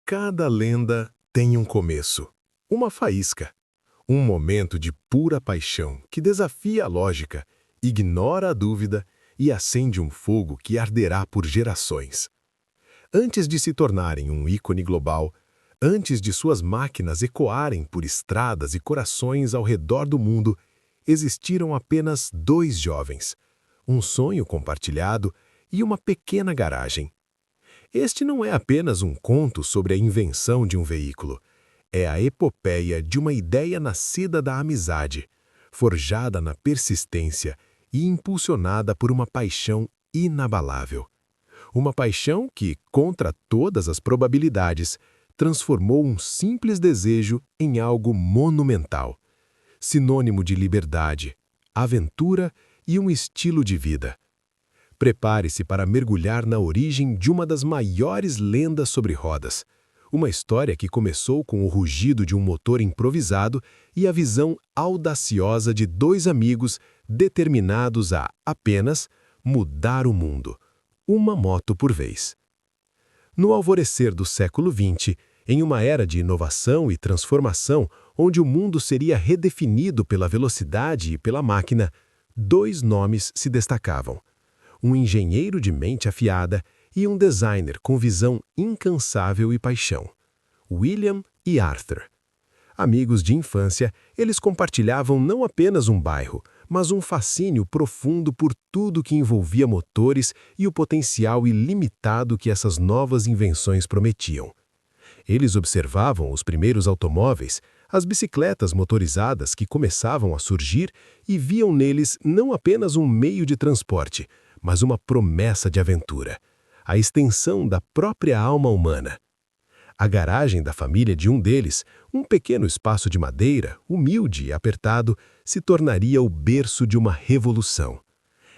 Cada lenda tem um começo, uma faísca, um momento de pura paixão que desafia a lógica, ignora a dúvida e acende um fogo que arderá por gerações. Antes de se tornarem um ícone global, antes de suas máquinas ecoarem por estradas e corações ao redor do mundo, existiram apenas dois jovens, um sonho compartilhado e uma pequena garagem. Este não é apenas um conto sobre a invenção de um veículo. É a epopeia de uma ideia nascida da amizade, forjada na persistência e impulsionada por uma paixão inabalável. Uma paixão que, contra todas as probabilidades, transformou um simples desejo em algo monumental, sinônimo de liberdade, aventura e um estilo de vida. Prepare-se para mergulhar na origem de uma das maiores lendas sobre rodas. Uma história que começou com o rugido de um motor improvisado e a visão audaciosa de dois amigos determinados a apenas mudar o mundo, uma moto por vez. No alvorecer do século XX, em uma era de inovação e transformação, onde o mundo seria redefinido pela velocidade e pela máquina, dois nomes se destacavam: um engenheiro de mente afiada e um designer com visão incansável e paixão. William e Arthur. Amigos de infância, eles compartilhavam não apenas um bairro, mas um fascínio profundo por tudo que envolvia motores e o potencial ilimitado que essas novas invenções prometiam. Eles observavam os primeiros automóveis, as bicicletas motorizadas que começavam a surgir e viam neles não apenas um meio de transporte, mas uma promessa de aventura, a extensão da própria alma humana. A garagem da família de um deles, um pequeno espaço de madeira, humilde e apertado, se tornaria o berço de uma revolução.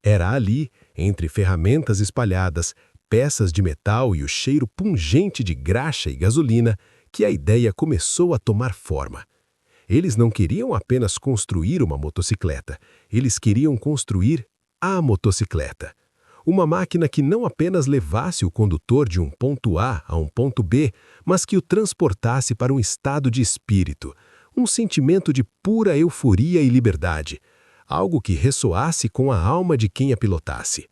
Era ali, entre ferramentas espalhadas, peças de metal e o cheiro pungente de graxa e gasolina, que a ideia começou a tomar forma. Eles não queriam apenas construir uma motocicleta, eles queriam construir a motocicleta. Uma máquina que não apenas levasse o condutor de um ponto A a um ponto B, mas que o transportasse para um estado de espírito, um sentimento de pura euforia e liberdade, algo que ressoasse com a alma de quem a pilotasse.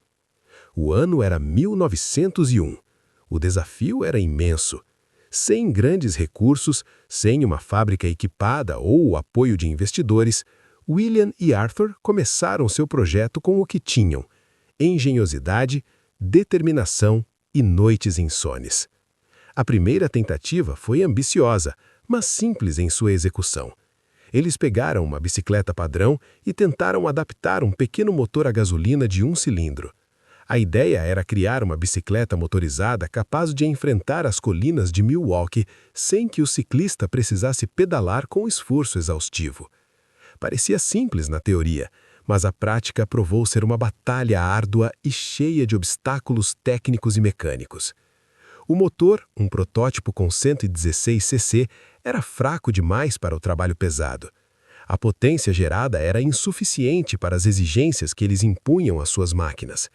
O ano era 1901. O desafio era imenso. Sem grandes recursos, sem uma fábrica equipada ou o apoio de investidores, William e Arthur começaram seu projeto com o que tinham: engenhosidade, determinação e noites insones. A primeira tentativa foi ambiciosa, mas simples em sua execução. Eles pegaram uma bicicleta padrão e tentaram adaptar um pequeno motor a gasolina de um cilindro. A ideia era criar uma bicicleta motorizada capaz de enfrentar as colinas de Milwaukee sem que o ciclista precisasse pedalar com esforço exaustivo. Parecia simples na teoria, mas a prática provou ser uma batalha árdua e cheia de obstáculos técnicos e mecânicos. O motor, um protótipo com 116 cc, era fraco demais para o trabalho pesado. A potência gerada era insuficiente para as exigências que eles impunham às suas máquinas.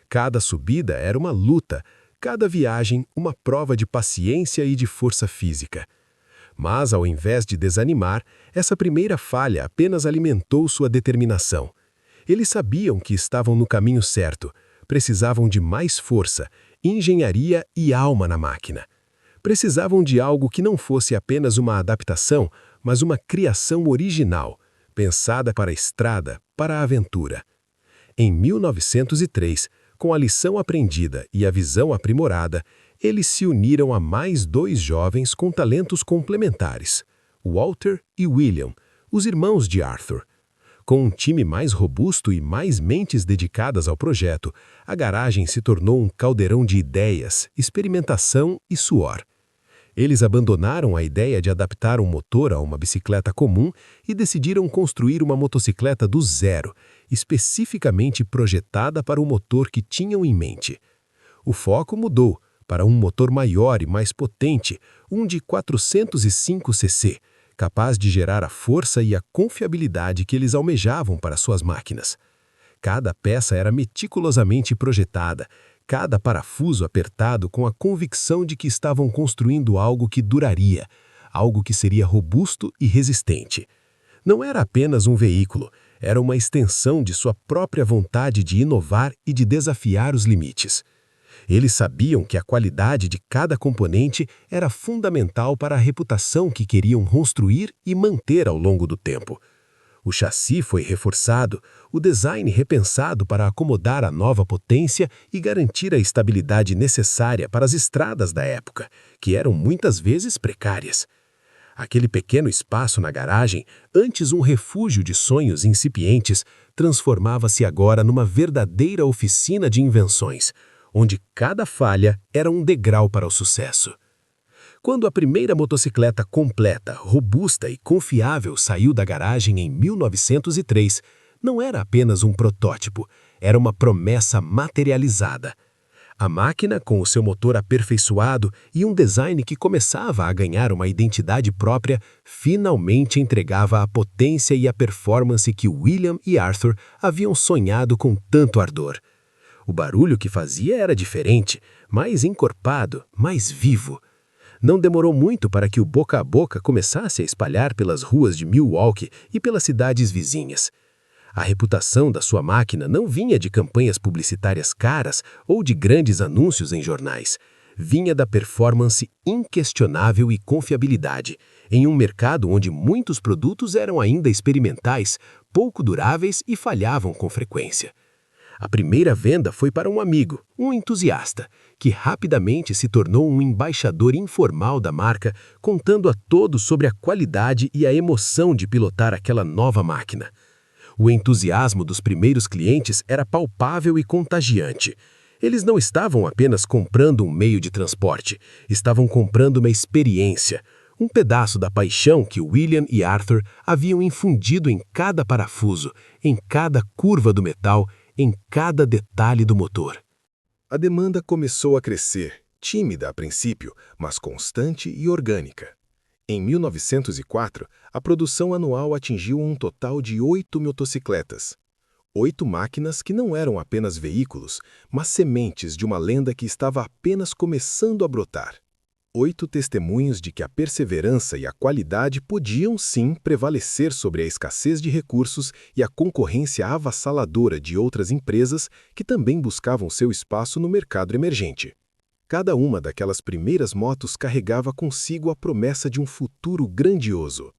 Cada subida era uma luta, cada viagem uma prova de paciência e de força física. Mas, ao invés de desanimar, essa primeira falha apenas alimentou sua determinação. Eles sabiam que estavam no caminho certo, precisavam de mais força, engenharia e alma na máquina. Precisavam de algo que não fosse apenas uma adaptação, mas uma criação original, pensada para a estrada, para a aventura. Em 1903, com a lição aprendida e a visão aprimorada, eles se uniram a mais dois jovens com talentos complementares, Walter e William, os irmãos de Arthur. Com um time mais robusto e mais mentes dedicadas ao projeto, a garagem se tornou um caldeirão de ideias, experimentação e suor. Eles abandonaram a ideia de adaptar um motor a uma bicicleta comum e decidiram construir uma motocicleta do zero, especificamente projetada para o motor que tinham em mente. O foco mudou para um motor maior e mais potente, um de 405 cc, capaz de gerar a força e a confiabilidade que eles almejavam para suas máquinas. Cada peça era meticulosamente projetada, cada parafuso apertado com a convicção de que estavam construindo algo que duraria, algo que seria robusto e resistente. Não era apenas um veículo, era uma extensão de sua própria vontade de inovar e de desafiar os limites. Eles sabiam que a qualidade de cada componente era fundamental para a reputação que queriam construir e manter ao longo do tempo. O chassi foi reforçado, o design repensado para acomodar a nova potência e garantir a estabilidade necessária para as estradas da época, que eram muitas vezes precárias. Aquele pequeno espaço na garagem, antes um refúgio de sonhos incipientes, transformava-se agora numa verdadeira oficina de invenções, onde cada falha era um degrau para o sucesso. Quando a primeira motocicleta completa, robusta e confiável saiu da garagem em 1903, não era apenas um protótipo, era uma promessa materializada. A máquina, com o seu motor aperfeiçoado e um design que começava a ganhar uma identidade própria, finalmente entregava a potência e a performance que William e Arthur haviam sonhado com tanto ardor. O barulho que fazia era diferente, mais encorpado, mais vivo. Não demorou muito para que o boca a boca começasse a espalhar pelas ruas de Milwaukee e pelas cidades vizinhas. A reputação da sua máquina não vinha de campanhas publicitárias caras ou de grandes anúncios em jornais. Vinha da performance inquestionável e confiabilidade, em um mercado onde muitos produtos eram ainda experimentais, pouco duráveis e falhavam com frequência. A primeira venda foi para um amigo, um entusiasta, que rapidamente se tornou um embaixador informal da marca, contando a todos sobre a qualidade e a emoção de pilotar aquela nova máquina. O entusiasmo dos primeiros clientes era palpável e contagiante. Eles não estavam apenas comprando um meio de transporte, estavam comprando uma experiência, um pedaço da paixão que William e Arthur haviam infundido em cada parafuso, em cada curva do metal, em cada detalhe do motor. A demanda começou a crescer, tímida a princípio, mas constante e orgânica. Em 1904, a produção anual atingiu um total de 8 motocicletas. 8 máquinas que não eram apenas veículos, mas sementes de uma lenda que estava apenas começando a brotar. 8 testemunhos de que a perseverança e a qualidade podiam sim prevalecer sobre a escassez de recursos e a concorrência avassaladora de outras empresas que também buscavam seu espaço no mercado emergente. Cada uma daquelas primeiras motos carregava consigo a promessa de um futuro grandioso.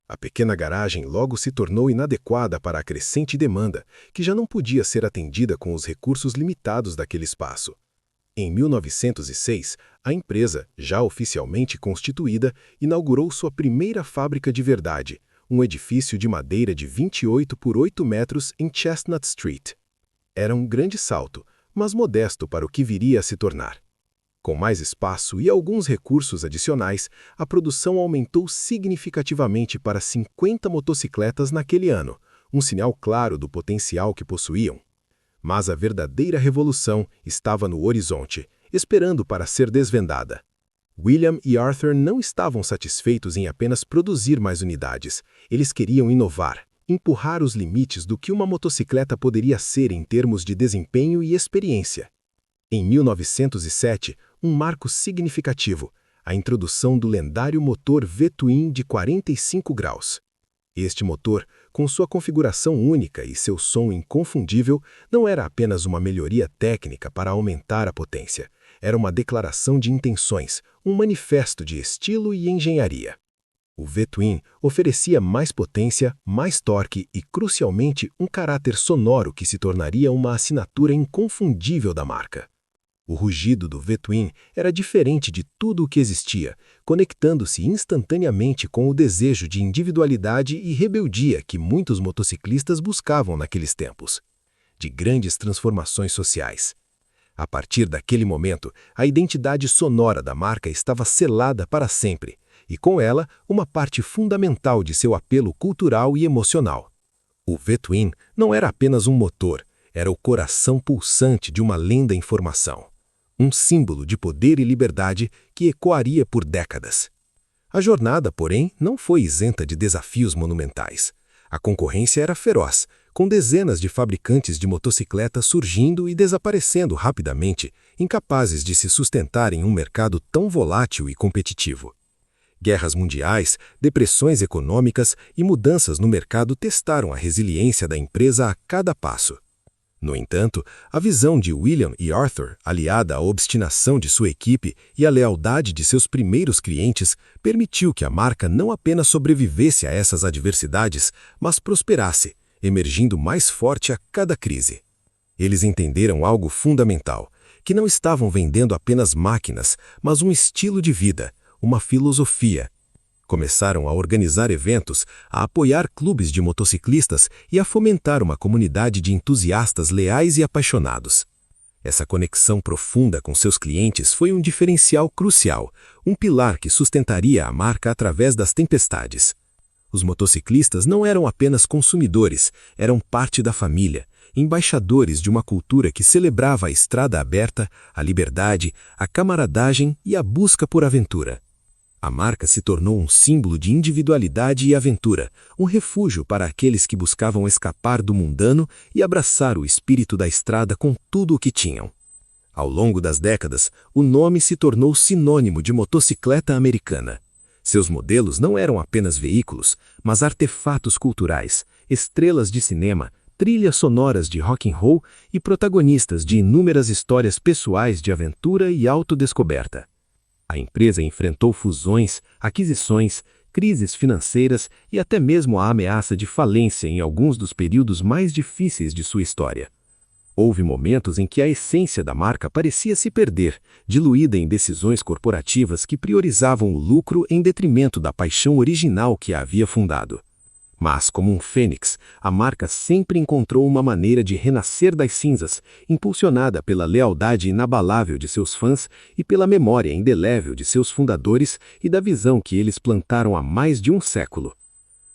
A pequena garagem logo se tornou inadequada para a crescente demanda, que já não podia ser atendida com os recursos limitados daquele espaço. Em 1906, a empresa, já oficialmente constituída, inaugurou sua primeira fábrica de verdade, um edifício de madeira de 28 por 8 metros em Chestnut Street. Era um grande salto, mas modesto para o que viria a se tornar. Com mais espaço e alguns recursos adicionais, a produção aumentou significativamente para 50 motocicletas naquele ano, um sinal claro do potencial que possuíam. Mas a verdadeira revolução estava no horizonte, esperando para ser desvendada. William e Arthur não estavam satisfeitos em apenas produzir mais unidades. Eles queriam inovar, empurrar os limites do que uma motocicleta poderia ser em termos de desempenho e experiência. Em 1907, um marco significativo, a introdução do lendário motor V-Twin de 45 graus. Este motor, com sua configuração única e seu som inconfundível, não era apenas uma melhoria técnica para aumentar a potência. Era uma declaração de intenções, um manifesto de estilo e engenharia. O V-Twin oferecia mais potência, mais torque e, crucialmente, um caráter sonoro que se tornaria uma assinatura inconfundível da marca. O rugido do V-Twin era diferente de tudo o que existia, conectando-se instantaneamente com o desejo de individualidade e rebeldia que muitos motociclistas buscavam naqueles tempos, de grandes transformações sociais. A partir daquele momento, a identidade sonora da marca estava selada para sempre, e com ela, uma parte fundamental de seu apelo cultural e emocional. O V-Twin não era apenas um motor, era o coração pulsante de uma lenda em formação. Um símbolo de poder e liberdade que ecoaria por décadas. A jornada, porém, não foi isenta de desafios monumentais. A concorrência era feroz, com dezenas de fabricantes de motocicletas surgindo e desaparecendo rapidamente, incapazes de se sustentar em um mercado tão volátil e competitivo. Guerras mundiais, depressões econômicas e mudanças no mercado testaram a resiliência da empresa a cada passo. No entanto, a visão de William e Arthur, aliada à obstinação de sua equipe e à lealdade de seus primeiros clientes, permitiu que a marca não apenas sobrevivesse a essas adversidades, mas prosperasse, emergindo mais forte a cada crise. Eles entenderam algo fundamental, que não estavam vendendo apenas máquinas, mas um estilo de vida, uma filosofia. Começaram a organizar eventos, a apoiar clubes de motociclistas e a fomentar uma comunidade de entusiastas leais e apaixonados. Essa conexão profunda com seus clientes foi um diferencial crucial, um pilar que sustentaria a marca através das tempestades. Os motociclistas não eram apenas consumidores, eram parte da família, embaixadores de uma cultura que celebrava a estrada aberta, a liberdade, a camaradagem e a busca por aventura. A marca se tornou um símbolo de individualidade e aventura, um refúgio para aqueles que buscavam escapar do mundano e abraçar o espírito da estrada com tudo o que tinham. Ao longo das décadas, o nome se tornou sinônimo de motocicleta americana. Seus modelos não eram apenas veículos, mas artefatos culturais, estrelas de cinema, trilhas sonoras de rock and roll e protagonistas de inúmeras histórias pessoais de aventura e autodescoberta. A empresa enfrentou fusões, aquisições, crises financeiras e até mesmo a ameaça de falência em alguns dos períodos mais difíceis de sua história. Houve momentos em que a essência da marca parecia se perder, diluída em decisões corporativas que priorizavam o lucro em detrimento da paixão original que a havia fundado. Mas, como um fênix, a marca sempre encontrou uma maneira de renascer das cinzas, impulsionada pela lealdade inabalável de seus fãs e pela memória indelével de seus fundadores e da visão que eles plantaram há mais de um século.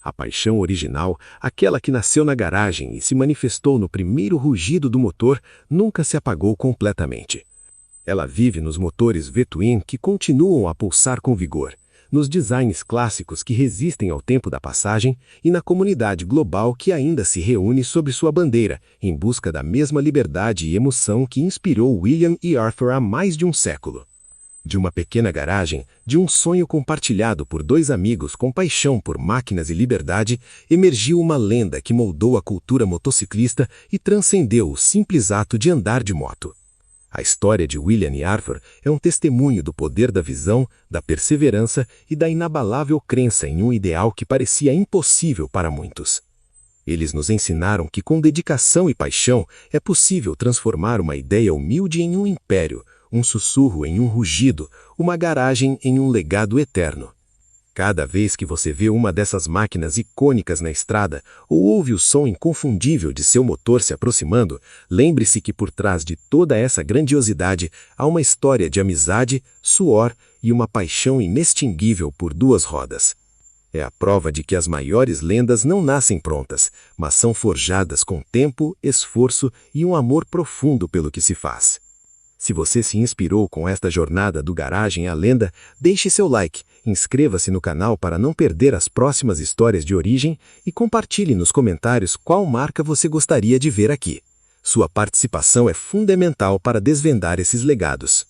A paixão original, aquela que nasceu na garagem e se manifestou no primeiro rugido do motor, nunca se apagou completamente. Ela vive nos motores V-Twin que continuam a pulsar com vigor, nos designs clássicos que resistem ao tempo da passagem e na comunidade global que ainda se reúne sob sua bandeira, em busca da mesma liberdade e emoção que inspirou William e Arthur há mais de um século. De uma pequena garagem, de um sonho compartilhado por dois amigos com paixão por máquinas e liberdade, emergiu uma lenda que moldou a cultura motociclista e transcendeu o simples ato de andar de moto. A história de William e Arthur é um testemunho do poder da visão, da perseverança e da inabalável crença em um ideal que parecia impossível para muitos. Eles nos ensinaram que com dedicação e paixão é possível transformar uma ideia humilde em um império, um sussurro em um rugido, uma garagem em um legado eterno. Cada vez que você vê uma dessas máquinas icônicas na estrada ou ouve o som inconfundível de seu motor se aproximando, lembre-se que por trás de toda essa grandiosidade há uma história de amizade, suor e uma paixão inextinguível por duas rodas. É a prova de que as maiores lendas não nascem prontas, mas são forjadas com tempo, esforço e um amor profundo pelo que se faz. Se você se inspirou com esta jornada do Garagem à Lenda, deixe seu like, inscreva-se no canal para não perder as próximas histórias de origem e compartilhe nos comentários qual marca você gostaria de ver aqui. Sua participação é fundamental para desvendar esses legados.